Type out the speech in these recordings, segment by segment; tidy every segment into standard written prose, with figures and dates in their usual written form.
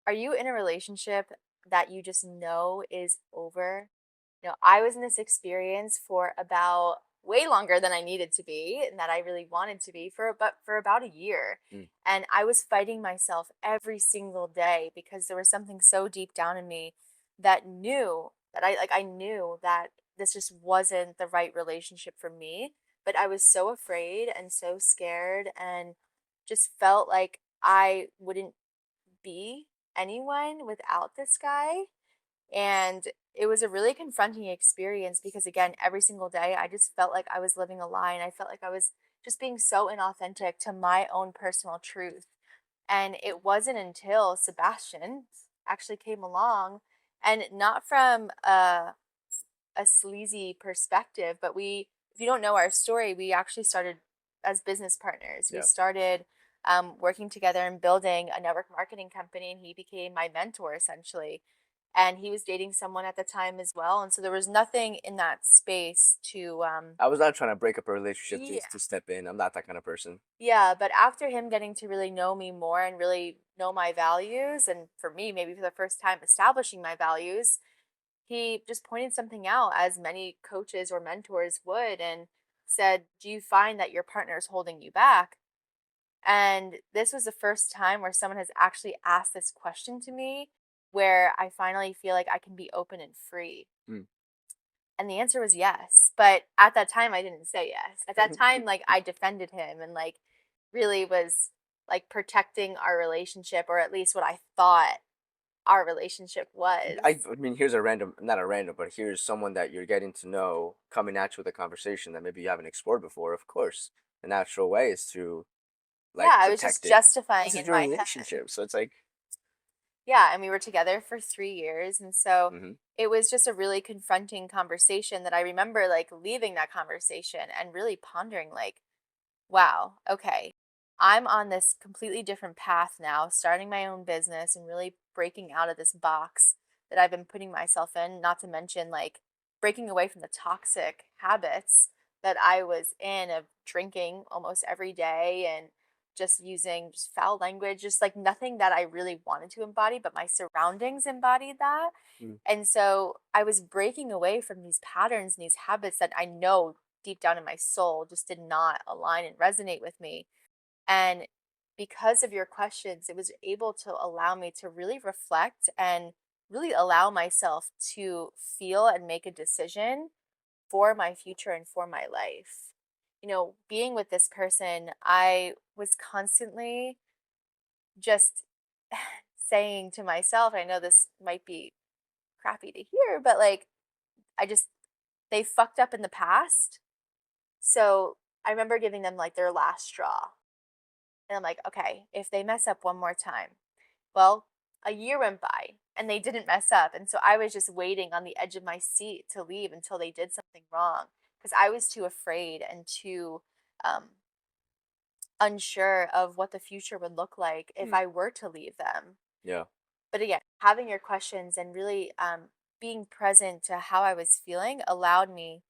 Are you in a relationship that you just know is over? I was in this experience for about way longer than I needed to be and that I really wanted to be for about a year. Mm. And I was fighting myself every single day because there was something so deep down in me that knew that I knew that this just wasn't the right relationship for me, but I was so afraid and so scared and just felt like I wouldn't be anyone without this guy. And it was a really confronting experience because, again, every single day I just felt like I was living a lie and I felt like I was just being so inauthentic to my own personal truth. And it wasn't until Sebastian actually came along, and not from a sleazy perspective, but if you don't know our story, we actually started as business partners. We Yeah. started working together and building a network marketing company, and he became my mentor essentially. And he was dating someone at the time as well. And so there was nothing in that space to, I was not trying to break up a relationship to yeah. step in. I'm not that kind of person. Yeah. But after him getting to really know me more and really know my values, and for me, maybe for the first time establishing my values, he just pointed something out, as many coaches or mentors would, and said, "Do you find that your partner is holding you back?" And this was the first time where someone has actually asked this question to me, where I finally feel like I can be open and free. Mm. And the answer was yes. But at that time, I didn't say yes. At that time, like, I defended him and, like, really was like protecting our relationship, or at least what I thought our relationship was. I mean, here's a random, not a random, but here's someone that you're getting to know coming at you with a conversation that maybe you haven't explored before. Of course, the natural way is to Yeah, like I was protect just it. justifying This is in your my head. relationship, so it's like, Yeah, and we were together for 3 years. And so hmm it was just a really confronting conversation that I remember, like, leaving that conversation and really pondering, like, wow, okay, I'm on this completely different path now, starting my own business and really breaking out of this box that I've been putting myself in, not to mention, like, breaking away from the toxic habits that I was in, of drinking almost every day and just using just foul language, just like nothing that I really wanted to embody, but my surroundings embodied that. And so I was breaking away from these patterns and these habits that I know deep down in my soul just did not align and resonate with me. And because of your questions, it was able to allow me to really reflect and really allow myself to feel and make a decision for my future and for my life. Being with this person, I was constantly just saying to myself, I know this might be crappy to hear, but like, I just, they fucked up in the past. So I remember giving them like their last straw. And I'm like, okay, if they mess up one more time, well, a year went by and they didn't mess up. And so I was just waiting on the edge of my seat to leave until they did something wrong, because I was too afraid and too um, unsure of what the future would look like if mm, I were to leave them. yeah. But again, having your questions and really being present to how I was feeling allowed me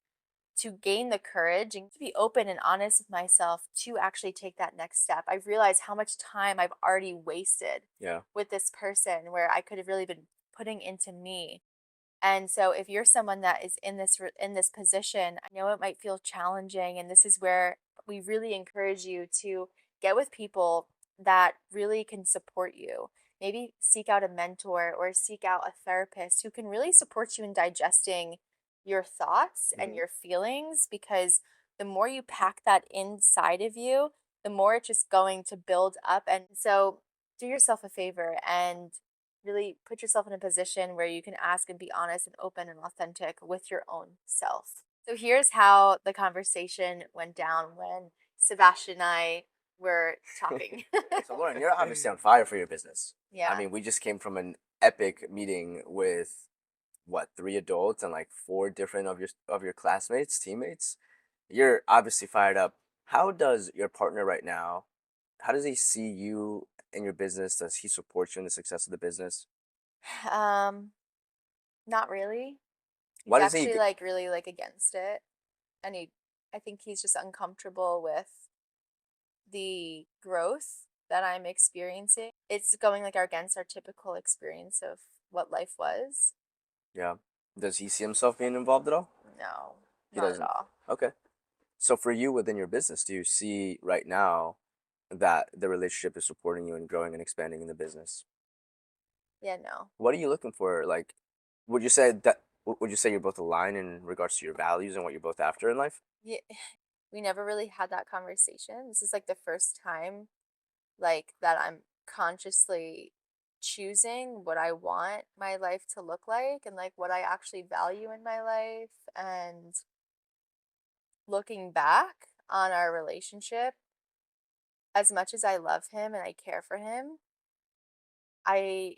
to gain the courage and to be open and honest with myself to actually take that next step. I've realized how much time I've already wasted Yeah. with this person, where I could have really been putting into me. And so if you're someone that is in in this position, I know it might feel challenging, and this is where we really encourage you to get with people that really can support you. Maybe seek out a mentor or seek out a therapist who can really support you in digesting your thoughts and hmm your feelings, because the more you pack that inside of you, the more it's just going to build up. And so do yourself a favor and really put yourself in a position where you can ask and be honest and open and authentic with your own self. So here's how the conversation went down when Sebastian and I were talking. So Lauren, you're obviously on fire for your business. I Yeah. mean, we just came from an epic meeting with what, three adults and like four different of your classmates, teammates. You're obviously fired up. How does your partner right now, how does he see you in your business? Does he support you in the success of the business? Um, Not really. He's What is he? actually like really like against it. And I think he's just uncomfortable with the growth that I'm experiencing it's going like against our typical experience of what life was. Yeah. Does he see himself being involved at all? No, He not at doesn't. all. Okay. So for you within your business, do you see right now that the relationship is supporting you and growing and expanding in the business? Yeah, no. What are you looking for? Like, would you say that would you say you're both aligned in regards to your values and what you're both after in life? Yeah, we never really had that conversation. This is like the first time like that I'm consciously choosing what I want my life to look like and like what I actually value in my life and looking back on our relationship as much as I love him and I care for him, I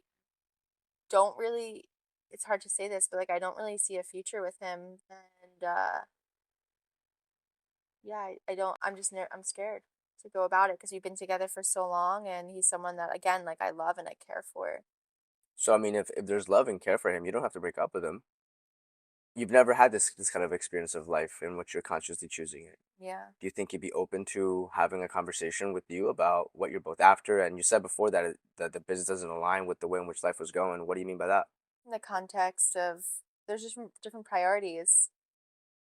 don't really it's hard to say this, but like I don't really see a future with him and yeah, I don't I'm scared to go about it because we've been together for so long and he's someone that again like I love and I care for. So I mean, if there's love and care for him, you don't have to break up with him. You've never had this kind of experience of life in which you're consciously choosing it. Yeah. Do you think he'd be open to having a conversation with you about what you're both after? And you said before that that the business doesn't align with the way in which life was going. What do you mean by that? In the context of there's just different priorities.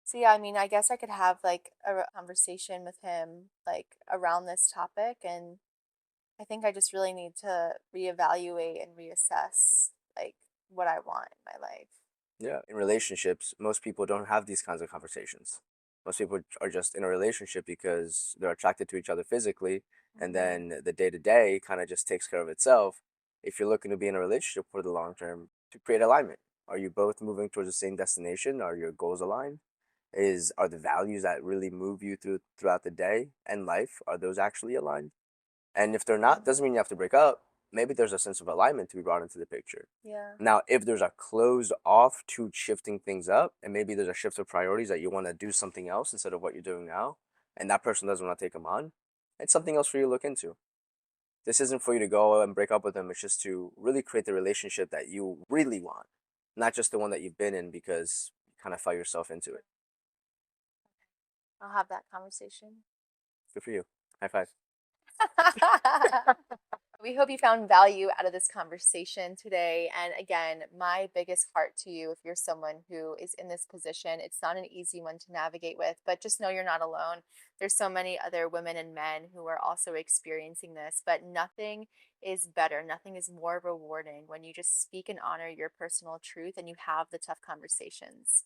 So yeah, I mean, I guess I could have like a conversation with him like around this topic and I think I just really need to reevaluate and reassess like what I want in my life. Yeah. In relationships, most people don't have these kinds of conversations. Most people are just in a relationship because they're attracted to each other physically, and Hmm. then the day to day kind of just takes care of itself. If you're looking to be in a relationship for the long term, to create alignment, are you both moving towards the same destination? Are your goals aligned? Are the values that really move you throughout the day and life, are those actually aligned? And if they're not, doesn't Hmm. mean you have to break up. Maybe there's a sense of alignment to be brought into the picture. Yeah. Now, if there's a closed off to shifting things up, and maybe there's a shift of priorities that you want to do something else instead of what you're doing now, and that person doesn't want to take them on, it's something else for you to look into. This isn't for you to go and break up with them. It's just to really create the relationship that you really want, not just the one that you've been in because you kind of fell yourself into it. I'll have that conversation. Good for you. High five. We hope you found value out of this conversation today. And again, my biggest heart to you if you're someone who is in this position, it's not an easy one to navigate with, but just know you're not alone. There's so many other women and men who are also experiencing this, but nothing is better, nothing is more rewarding when you just speak and honor your personal truth and you have the tough conversations.